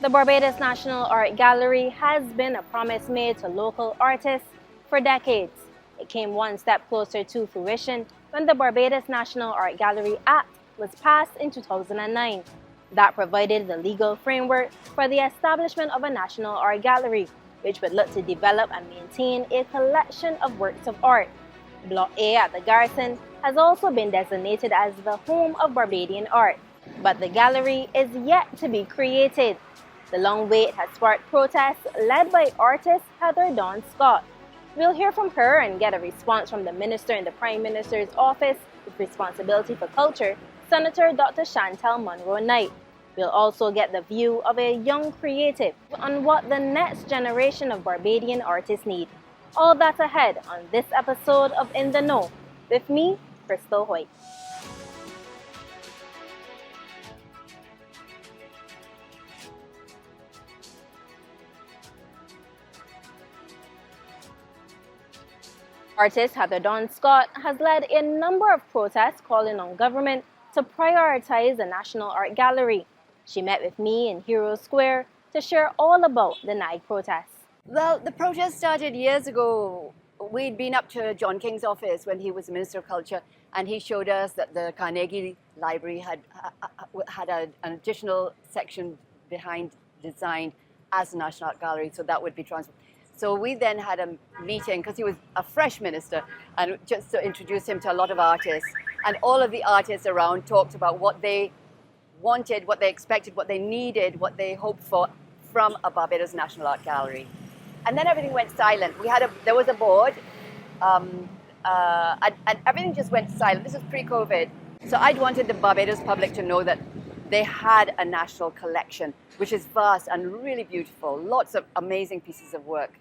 The Barbados National Art Gallery has been a promise made to local artists for decades. It came one step closer to fruition when the Barbados National Art Gallery Act was passed in 2009. That provided the legal framework for the establishment of a national art gallery, which would look to develop and maintain a collection of works of art. Block A at the Garrison has also been designated as the home of Barbadian art, but the gallery is yet to be created. The long wait has sparked protests led by artist Heather Dawn Scott. We'll hear from her and get a response from the Minister in the Prime Minister's Office with responsibility for culture, Senator Dr. Shantal Munro-Knight. We'll also get the view of a young creative on what the next generation of Barbadian artists need. All that ahead on this episode of In the Know with me, Krystal Hoyte. Artist Heather Dawn Scott has led a number of protests calling on government to prioritize the National Art Gallery. She met with me in Hero Square to share all about the NAG protests. Well, the protest started years ago. We'd been up to John King's office when he was Minister of Culture, and he showed us that the Carnegie Library had an additional section behind designed as a National Art Gallery, so that would be transferred. So we then had a meeting, because he was a fresh minister, and just to introduce him to a lot of artists. And all of the artists around talked about what they wanted, what they expected, what they needed, what they hoped for from a Barbados National Art Gallery. And then everything went silent. There was a board, and everything just went silent. This was pre-COVID. So I'd wanted the Barbados public to know that they had a national collection, which is vast and really beautiful. Lots of amazing pieces of work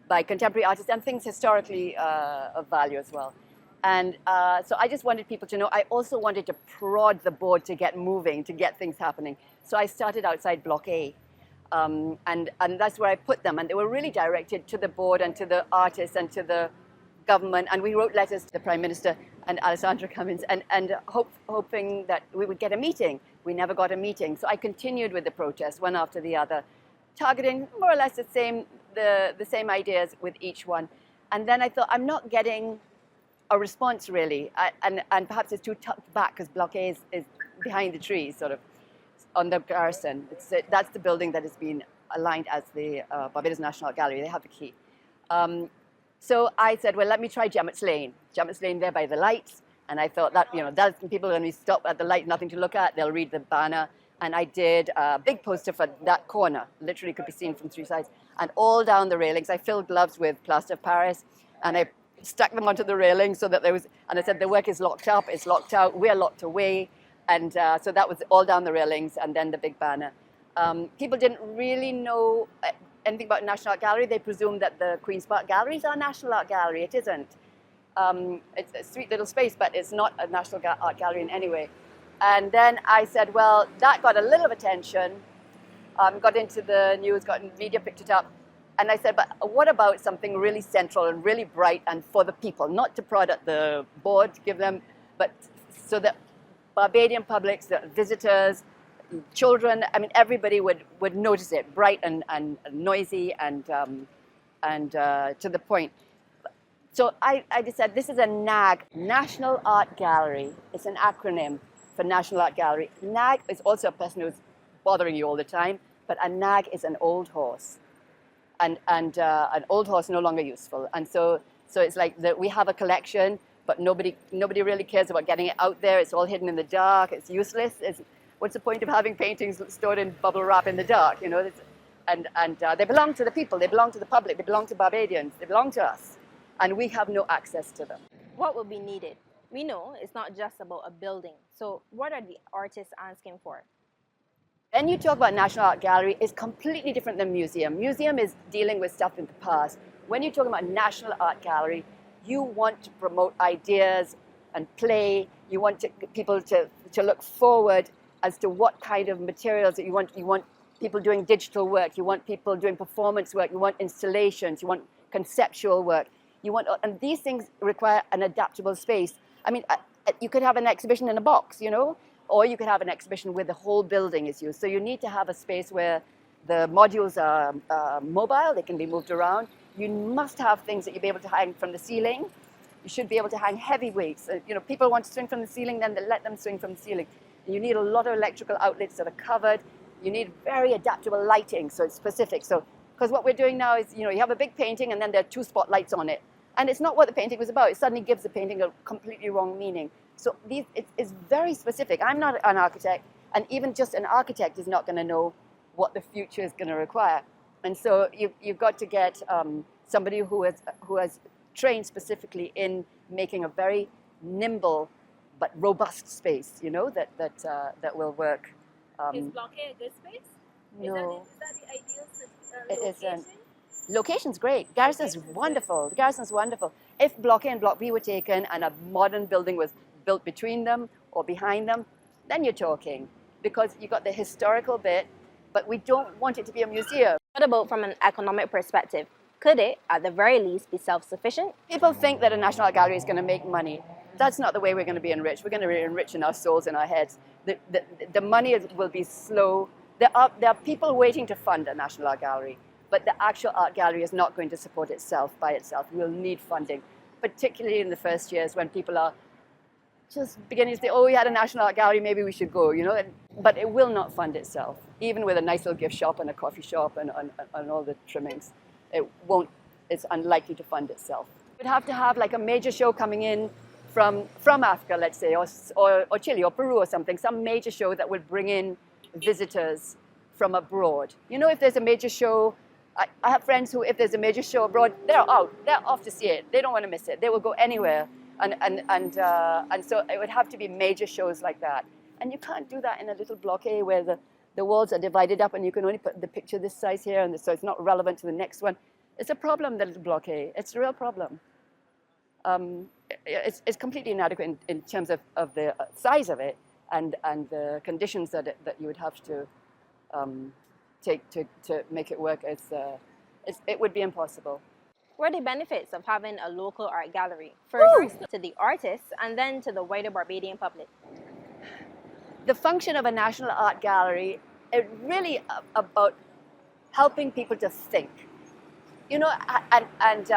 by contemporary artists and things historically of value as well. And so I just wanted people to know. I also wanted to prod the board to get moving, to get things happening. So I started outside Block A. And that's where I put them. And they were really directed to the board and to the artists and to the government. And we wrote letters to the Prime Minister and Alessandra Cummins and hoping that we would get a meeting. We never got a meeting. So I continued with the protest, one after the other, targeting more or less the same ideas with each one. And then I thought, I'm not getting a response really. And perhaps it's too tucked back because Block A is behind the trees, sort of, on the Garrison. That's the building that has been aligned as the Barbados National Art Gallery. They have the key. So I said, well, let me try Gemmett's Lane. Gemmett's Lane there by the lights. And I thought that, people when we stop at the light, nothing to look at, they'll read the banner. And I did a big poster for that corner, literally could be seen from three sides. And all down the railings, I filled gloves with plaster of Paris, and I stuck them onto the railings so that and I said, the work is locked up, it's locked out, we're locked away. And so that was all down the railings, and then the big banner. People didn't really know anything about National Art Gallery. They presumed that the Queen's Park Gallery is our National Art Gallery. It isn't. It's a sweet little space, but it's not a National Art Gallery in any way. And then I said, well, that got a little attention, got into the news, media picked it up. And I said, but what about something really central and really bright and for the people, not to prod at the board, give them, but so that Barbadian publics, the visitors, children, everybody would notice it, bright and noisy and to the point. So I decided this is a NAG, National Art Gallery. It's an acronym for National Art Gallery. NAG is also a person who's bothering you all the time, but a NAG is an old horse. And an old horse no longer useful. And so it's like we have a collection, but nobody really cares about getting it out there. It's all hidden in the dark. It's useless. What's the point of having paintings stored in bubble wrap in the dark? And they belong to the people. They belong to the public. They belong to Barbadians. They belong to us, and we have no access to them. What will be needed? We know it's not just about a building. So what are the artists asking for? When you talk about National Art Gallery, it's completely different than museum. Museum is dealing with stuff in the past. When you're talking about National Art Gallery, you want to promote ideas and play. You want people to look forward as to what kind of materials that you want. You want people doing digital work. You want people doing performance work. You want installations. You want conceptual work. And these things require an adaptable space. You could have an exhibition in a box, or you could have an exhibition where the whole building is used. So you need to have a space where the modules are mobile, they can be moved around. You must have things that you'll be able to hang from the ceiling. You should be able to hang heavy weights. People want to swing from the ceiling, then they let them swing from the ceiling. And you need a lot of electrical outlets that are covered. You need very adaptable lighting, so it's specific. So, because what we're doing now is, you have a big painting and then there are 2 spotlights on it. And it's not what the painting was about. It suddenly gives the painting a completely wrong meaning. So it's very specific. I'm not an architect, and even just an architect is not going to know what the future is going to require. And so you've got to get somebody who has trained specifically in making a very nimble but robust space, that will work. Is blockade a good space? No. Is that the ideal It location? isn't. Location's great. Garrison's wonderful. Garrison's wonderful. If Block A and Block B were taken and a modern building was built between them or behind them, then you're talking. Because you got the historical bit, but we don't want it to be a museum. What about from an economic perspective? Could it, at the very least, be self-sufficient? People think that a National Art Gallery is going to make money. That's not the way we're going to be enriched. We're going to be enriched in our souls and our heads. The money will be slow. There are people waiting to fund a National Art Gallery, but the actual art gallery is not going to support itself by itself. We'll need funding, particularly in the first years when people are just beginning to say, oh, we had a National Art Gallery, maybe we should go, But it will not fund itself, even with a nice little gift shop and a coffee shop and all the trimmings. It won't, it's unlikely to fund itself. We'd have to have like a major show coming in from Africa, let's say, or Chile or Peru or something, some major show that would bring in visitors from abroad. If there's a major show, I have friends who, if there's a major show abroad, they're off to see it. They don't want to miss it. They will go anywhere. And so it would have to be major shows like that. And you can't do that in a little Block A where the walls are divided up and you can only put the picture this size here, and so it's not relevant to the next one. It's a problem, the little Block A. It's a real problem. It's completely inadequate in terms of the size of it and the conditions that you would have to take to make it work. It would be impossible. What are the benefits of having a local art gallery? First, to the artists, and then to the wider Barbadian public. The function of a National Art Gallery is really about helping people to think, and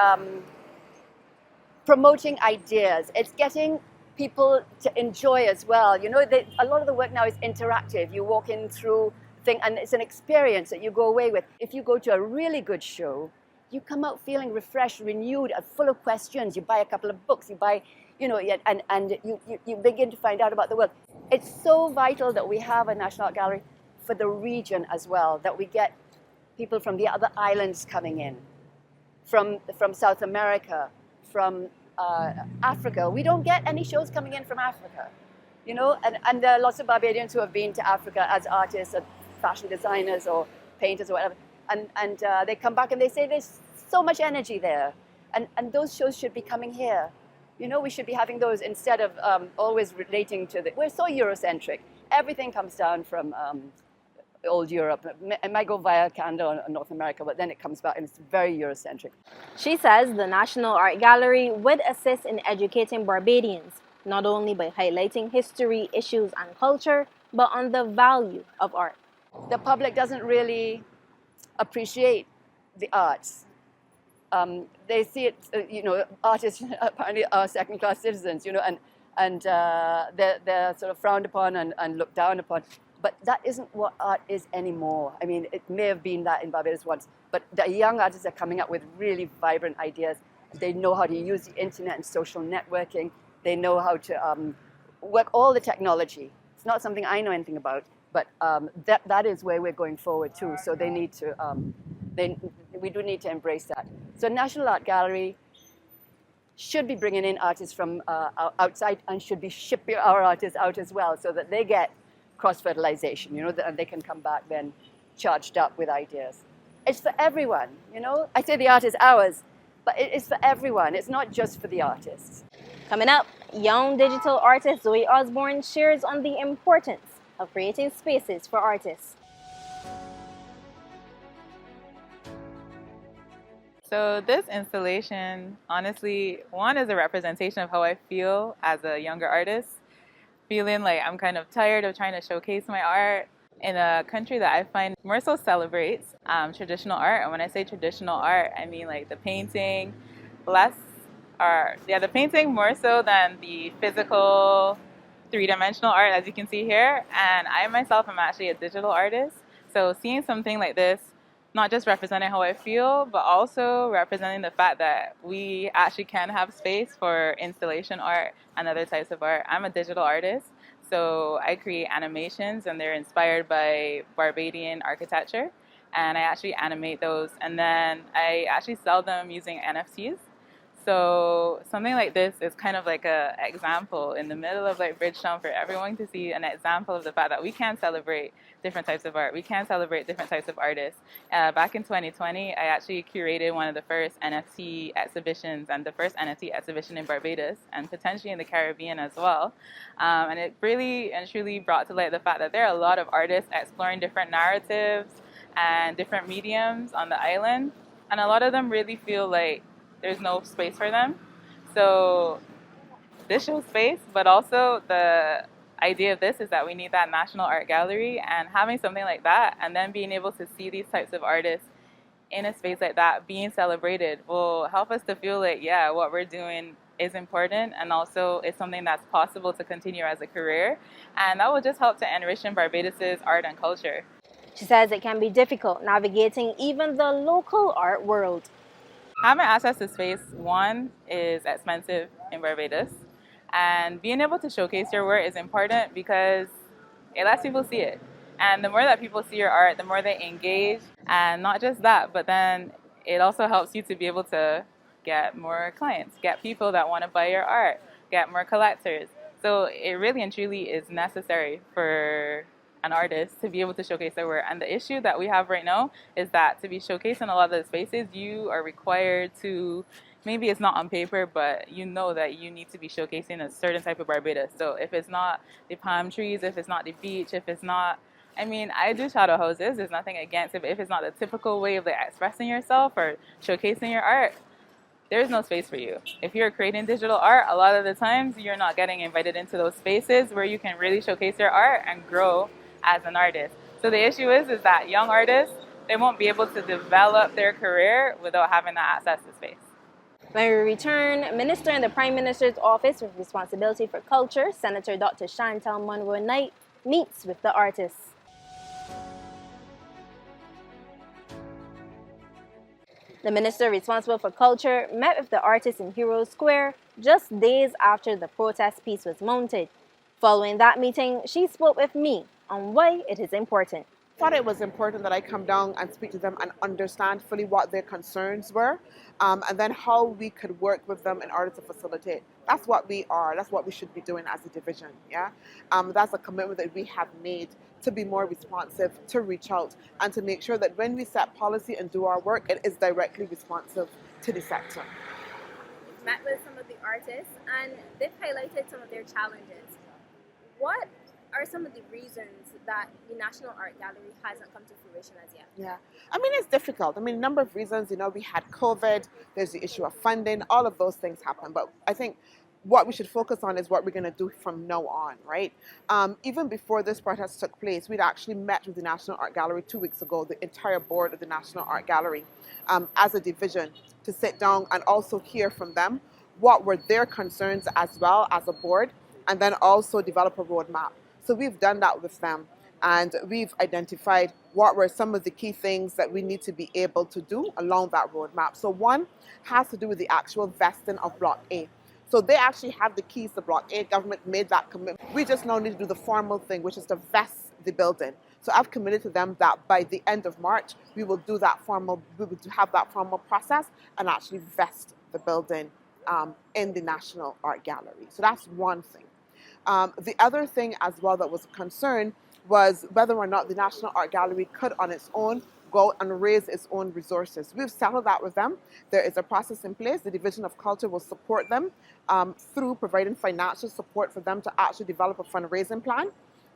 promoting ideas. It's getting people to enjoy as well. A lot of the work now is interactive. You walk in through thing, and it's an experience that you go away with. If you go to a really good show, you come out feeling refreshed, renewed, full of questions. You buy a couple of books, you buy, and you begin to find out about the world. It's so vital that we have a National Art Gallery for the region as well, that we get people from the other islands coming in, from South America, from Africa. We don't get any shows coming in from Africa, and there are lots of Barbadians who have been to Africa as artists and fashion designers or painters or whatever, and they come back and they say there's so much energy there, and those shows should be coming here. We should be having those instead of always relating to we're so Eurocentric. Everything comes down from old Europe. It might go via Canada or North America, but then it comes back and it's very Eurocentric. She says the National Art Gallery would assist in educating Barbadians, not only by highlighting history, issues, and culture, but on the value of art. The public doesn't really appreciate the arts. They see it, artists apparently are second-class citizens, and they're sort of frowned upon and looked down upon. But that isn't what art is anymore. I mean, it may have been that in Barbados once, but the young artists are coming up with really vibrant ideas. They know how to use the internet and social networking. They know how to work all the technology. It's not something I know anything about, but that is where we're going forward too. So they need to, we do need to embrace that. So National Art Gallery should be bringing in artists from outside and should be shipping our artists out as well, so that they get cross-fertilization, and they can come back then charged up with ideas. It's for everyone, I say the art is ours, but it's for everyone. It's not just for the artists. Coming up, young digital artist Zoe Osborne shares on the importance of creating spaces for artists. So this installation, honestly, one is a representation of how I feel as a younger artist. feeling like I'm kind of tired of trying to showcase my art in a country that I find more so celebrates traditional art. And when I say traditional art, I mean like the painting, less art. Yeah, the painting more so than the physical three-dimensional art, as you can see here. And I myself am actually a digital artist. So seeing something like this, not just representing how I feel, but also representing the fact that we actually can have space for installation art and other types of art. I'm a digital artist, so I create animations and they're inspired by Barbadian architecture. And I actually animate those and then I actually sell them using NFTs. So something like this is kind of like a example in the middle of like Bridgetown for everyone to see an example of the fact that we can celebrate different types of art. We can celebrate different types of artists. Back in 2020, I actually curated one of the first NFT exhibitions and the first NFT exhibition in Barbados and potentially in the Caribbean as well. And it really and truly brought to light the fact that there are a lot of artists exploring different narratives and different mediums on the island. And a lot of them really feel like there's no space for them. So this shows space, but also the idea of this is that we need that National Art Gallery, and having something like that and then being able to see these types of artists in a space like that being celebrated will help us to feel like, yeah, what we're doing is important and also it's something that's possible to continue as a career. And that will just help to enrich in Barbados's art and culture. She says it can be difficult navigating even the local art world. Having access to space, one, is expensive in Barbados. And being able to showcase your work is important because it lets people see it. And the more that people see your art, the more they engage. And not just that, but then it also helps you to be able to get more clients, get people that want to buy your art, get more collectors. So it really and truly is necessary for an artist to be able to showcase their work. And the issue that we have right now is that to be showcased in a lot of the spaces, you are required to, maybe it's not on paper, but you know that you need to be showcasing a certain type of Barbados. So if it's not the palm trees, if it's not the beach, if it's not, I mean, I do shadow houses, there's nothing against it, but if it's not the typical way of like expressing yourself or showcasing your art, there's no space for you. If you're creating digital art, a lot of the times you're not getting invited into those spaces where you can really showcase your art and grow as an artist. So the issue is that young artists, they won't be able to develop their career without having that access to space. When we return, Minister in the Prime Minister's Office with responsibility for culture, Senator Dr. Shantal Munro-Knight, meets with the artists. The minister responsible for culture met with the artists in Heroes Square just days after the protest piece was mounted. Following that meeting, she spoke with me on why it is important. I thought it was important that I come down and speak to them and understand fully what their concerns were, and then how we could work with them in order to facilitate. That's what we are. That's what we should be doing as a division. Yeah, that's a commitment that we have made to be more responsive, to reach out, and to make sure that when we set policy and do our work, it is directly responsive to the sector. We've met with some of the artists, and they've highlighted some of their challenges. What are some of the reasons that the National Art Gallery hasn't come to fruition as yet? Yeah, I mean, it's difficult. I mean, a number of reasons, we had COVID, there's the issue of funding, all of those things happen. But I think what we should focus on is what we're going to do from now on, right? Even before this protest took place, we'd actually met with the National Art Gallery 2 weeks ago, the entire board of the National Art Gallery, as a division, to sit down and also hear from them what were their concerns as well as a board, and then also develop a roadmap. So we've done that with them, and we've identified what were some of the key things that we need to be able to do along that roadmap. So one has to do with the actual vesting of Block A. So they actually have the keys to Block A. Government made that commitment. We just now need to do the formal thing, which is to vest the building. So I've committed to them that by the end of March, we will have that formal process and actually vest the building in the National Art Gallery. So that's one thing. The other thing as well that was a concern was whether or not the National Art Gallery could on its own go and raise its own resources. We've settled that with them. There is a process in place. The Division of Culture will support them through providing financial support for them to actually develop a fundraising plan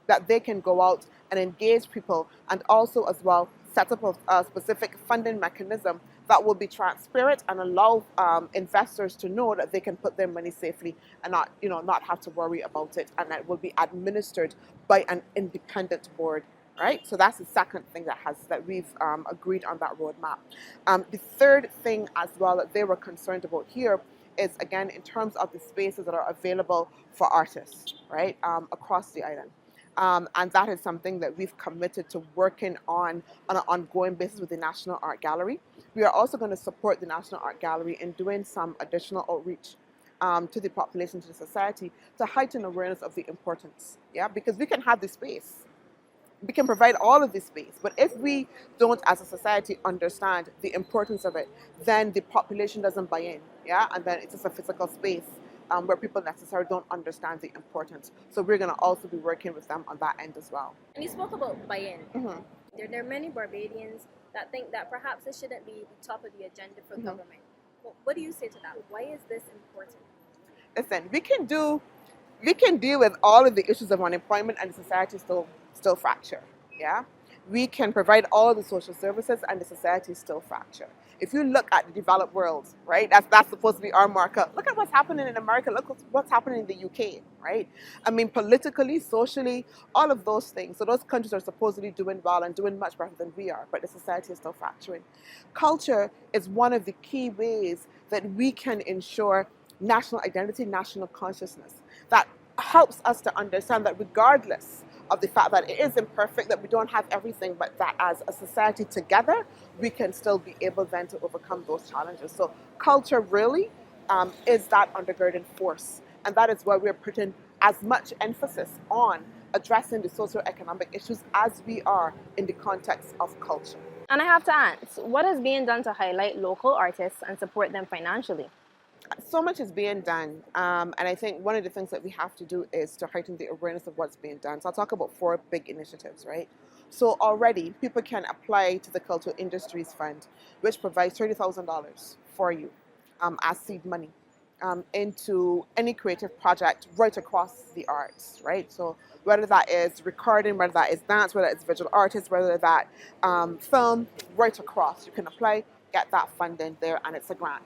that they can go out and engage people, and also as well set up a specific funding mechanism that will be transparent and allow investors to know that they can put their money safely and not have to worry about it, and that will be administered by an independent board. Right, so that's the second thing that we've agreed on that roadmap. The third thing as well that they were concerned about here is, again, in terms of the spaces that are available for artists, right, across the island. And that is something that we've committed to working on an ongoing basis with the National Art Gallery. We are also going to support the National Art Gallery in doing some additional outreach to the population, to the society, to heighten awareness of the importance, yeah, because we can have the space. We can provide all of this space, but if we don't, as a society, understand the importance of it, then the population doesn't buy in, yeah, and then it's just a physical space where people necessarily don't understand the importance. So we're going to also be working with them on that end as well. And you spoke about buy-in. Mm-hmm. There are many Barbadians that think that perhaps it shouldn't be the top of the agenda for government. Well, what do you say to that? Why is this important? Listen, we can deal with all of the issues of unemployment and the society still fracture, yeah? We can provide all of the social services and the society still fracture. If you look at the developed world, right, that's supposed to be our marker. Look at what's happening in America. Look what's happening in the UK, right? I mean, politically, socially, all of those things. So those countries are supposedly doing well and doing much better than we are, but the society is still fracturing. Culture is one of the key ways that we can ensure national identity, national consciousness. That helps us to understand that regardless of the fact that it is imperfect, that we don't have everything, but that as a society together, we can still be able then to overcome those challenges. So culture really is that undergirding force. And that is why we're putting as much emphasis on addressing the socioeconomic issues as we are in the context of culture. And I have to ask, what is being done to highlight local artists and support them financially? So much is being done, and I think one of the things that we have to do is to heighten the awareness of what's being done. So I'll talk about 4 big initiatives, right? So already people can apply to the Cultural Industries Fund, which provides $30,000 for you as seed money into any creative project right across the arts, right? So whether that is recording, whether that is dance, whether it's visual artists, whether that film, right across, you can apply, get that funding there, and it's a grant.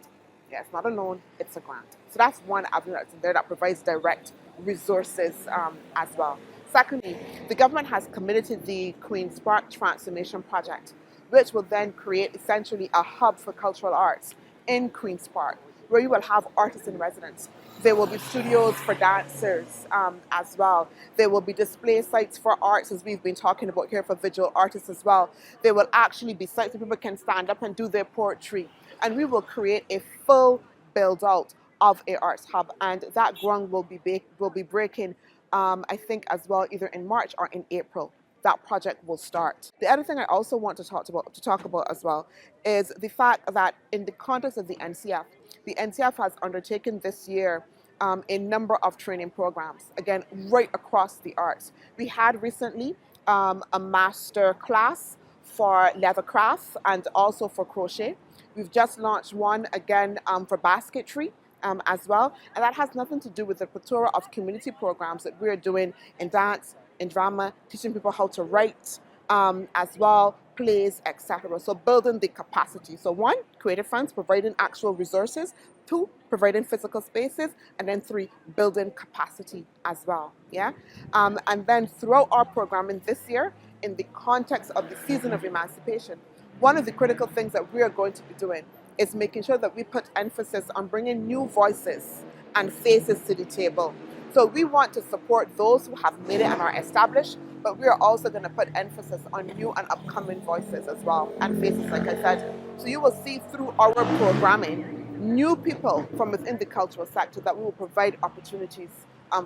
Yeah, it's not a loan, it's a grant. So that's one avenue that's in there that provides direct resources as well. Secondly, the government has committed to the Queen's Park Transformation Project, which will then create essentially a hub for cultural arts in Queen's Park, where you will have artists in residence. There will be studios for dancers as well. There will be display sites for arts, as we've been talking about here, for visual artists as well. There will actually be sites where people can stand up and do their poetry. And we will create a full build out of a arts hub, and that ground will be breaking, I think, as well, either in March or in April. That project will start. The other thing I also want to talk about as well is the fact that in the context of the NCF has undertaken this year a number of training programs, again, right across the arts. We had recently a master class for leather crafts and also for crochet. We've just launched one again for basketry as well, and that has nothing to do with the plethora of community programs that we're doing in dance, in drama, teaching people how to write as well, plays, etc. So building the capacity. So 1, creative funds, providing actual resources. 2, providing physical spaces, and then 3, building capacity as well. Yeah, and then throughout our programming this year, in the context of the season of emancipation, one of the critical things that we are going to be doing is making sure that we put emphasis on bringing new voices and faces to the table. So we want to support those who have made it and are established, but we are also going to put emphasis on new and upcoming voices as well, and faces, like I said. So you will see through our programming new people from within the cultural sector that we will provide opportunities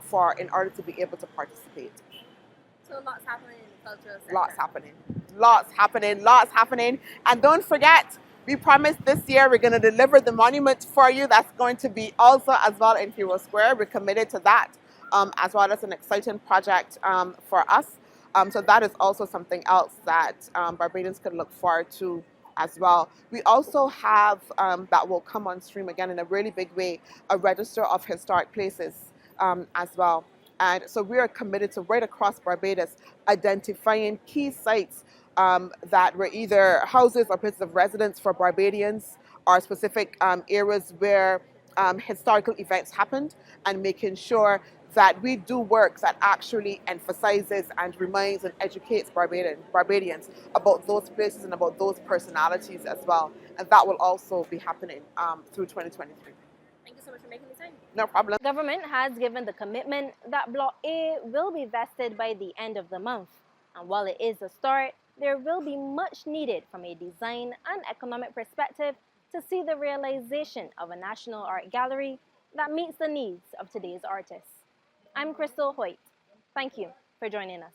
for in order to be able to participate. So lots happening in the cultural sector. Lots happening. And don't forget, we promised this year we're going to deliver the monument for you. That's going to be also as well in Hero Square. We're committed to that as well. As an exciting project for us. So that is also something else that Barbadians could look forward to as well. We also have, that will come on stream again in a really big way, a register of historic places as well. And so we are committed to, right across Barbados, identifying key sites that were either houses or places of residence for Barbadians, or specific areas where historical events happened, and making sure that we do work that actually emphasizes and reminds and educates Barbadians about those places and about those personalities as well. And that will also be happening through 2023. Thank you so much for making the time. No problem. The government has given the commitment that Block A will be vested by the end of the month. And while it is a start, there will be much needed from a design and economic perspective to see the realization of a national art gallery that meets the needs of today's artists. I'm Krystal Hoyte. Thank you for joining us.